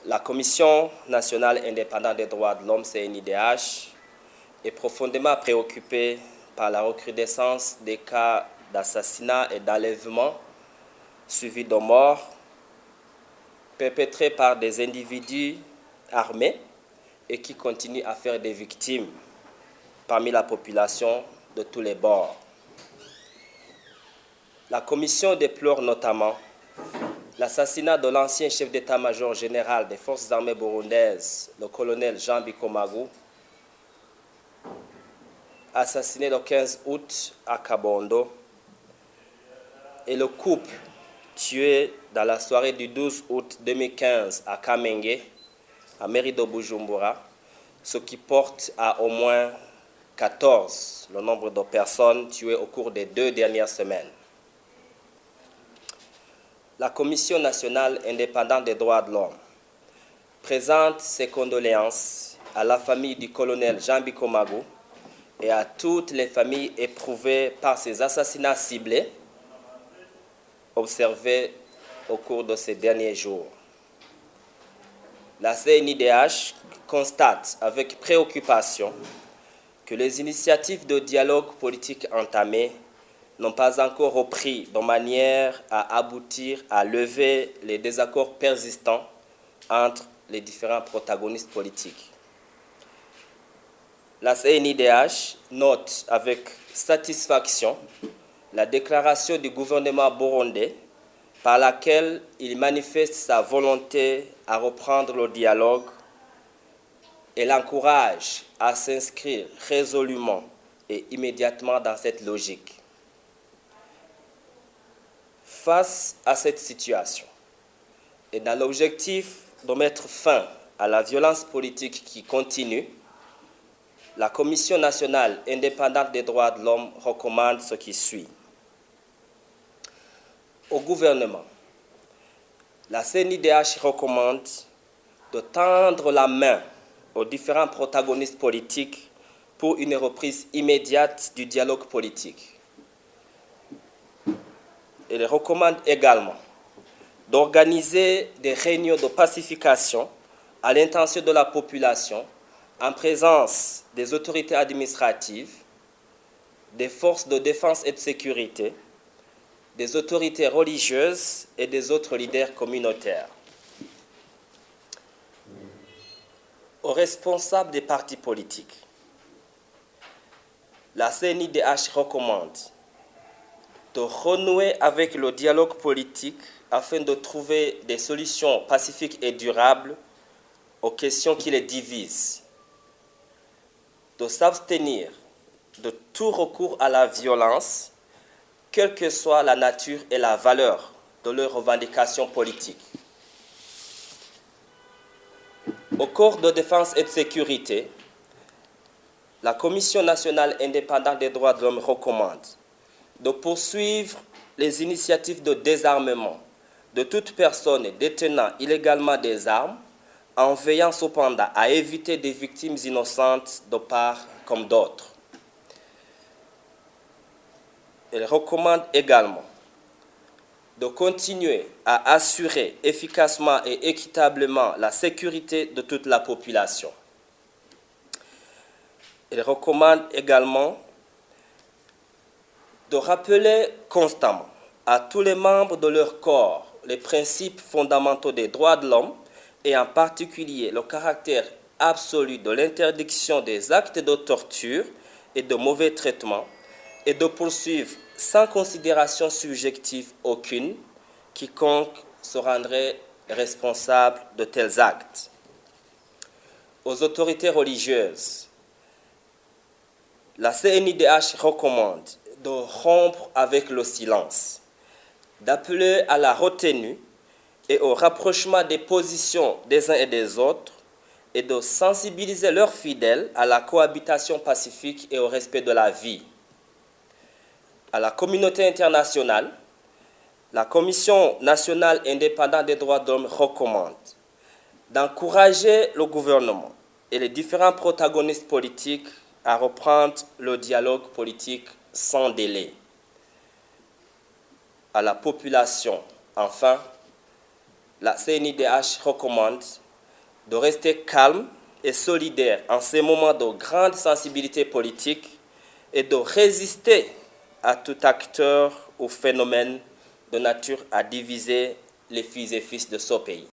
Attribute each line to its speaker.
Speaker 1: La Commission nationale indépendante des droits de l'homme, CNIDH, est profondément préoccupée par la recrudescence des cas d'assassinat et d'enlèvement suivis de morts perpétrés par des individus armés et qui continuent à faire des victimes parmi la population de tous les bords. La Commission déplore notamment l'assassinat de l'ancien chef d'état-major général des forces armées burundaises, le colonel Jean Bikomagu, assassiné le 15 août à Kabondo, et le couple tué dans la soirée du 12 août 2015 à Kamenge, à mairie de Bujumbura, ce qui porte à au moins 14 le nombre de personnes tuées au cours des 2 dernières semaines. La Commission nationale indépendante des droits de l'homme présente ses condoléances à la famille du colonel Jean Bikomagu et à toutes les familles éprouvées par ces assassinats ciblés observés au cours de ces derniers jours. La CNIDH constate avec préoccupation que les initiatives de dialogue politique entamées n'ont pas encore repris de manière à aboutir à lever les désaccords persistants entre les différents protagonistes politiques. La CNIDH note avec satisfaction la déclaration du gouvernement burundais par laquelle il manifeste sa volonté à reprendre le dialogue et l'encourage à s'inscrire résolument et immédiatement dans cette logique. Face à cette situation et dans l'objectif de mettre fin à la violence politique qui continue, la Commission nationale indépendante des droits de l'homme recommande ce qui suit. Au gouvernement, la CNIDH recommande de tendre la main aux différents protagonistes politiques pour une reprise immédiate du dialogue politique. Elle recommande également d'organiser des réunions de pacification à l'intention de la population en présence des autorités administratives, des forces de défense et de sécurité, des autorités religieuses et des autres leaders communautaires. Aux responsables des partis politiques, la CNIDH recommande de renouer avec le dialogue politique afin de trouver des solutions pacifiques et durables aux questions qui les divisent, de s'abstenir de tout recours à la violence, quelle que soit la nature et la valeur de leurs revendications politiques. Au corps de défense et de sécurité, la Commission nationale indépendante des droits de l'homme recommande de poursuivre les initiatives de désarmement de toute personne détenant illégalement des armes, en veillant cependant à éviter des victimes innocentes de part comme d'autres. Elle recommande également de continuer à assurer efficacement et équitablement la sécurité de toute la population. Elle recommande également de rappeler constamment à tous les membres de leur corps les principes fondamentaux des droits de l'homme et en particulier le caractère absolu de l'interdiction des actes de torture et de mauvais traitements et de poursuivre sans considération subjective aucune quiconque se rendrait responsable de tels actes. Aux autorités religieuses, la CNIDH recommande de rompre avec le silence, d'appeler à la retenue et au rapprochement des positions des uns et des autres et de sensibiliser leurs fidèles à la cohabitation pacifique et au respect de la vie. À la communauté internationale, la Commission nationale indépendante des droits de l'homme recommande d'encourager le gouvernement et les différents protagonistes politiques à reprendre le dialogue politique sans délai. À la population, enfin, la CNIDH recommande de rester calme et solidaire en ces moments de grande sensibilité politique et de résister à tout acteur ou phénomène de nature à diviser les filles et fils de ce pays.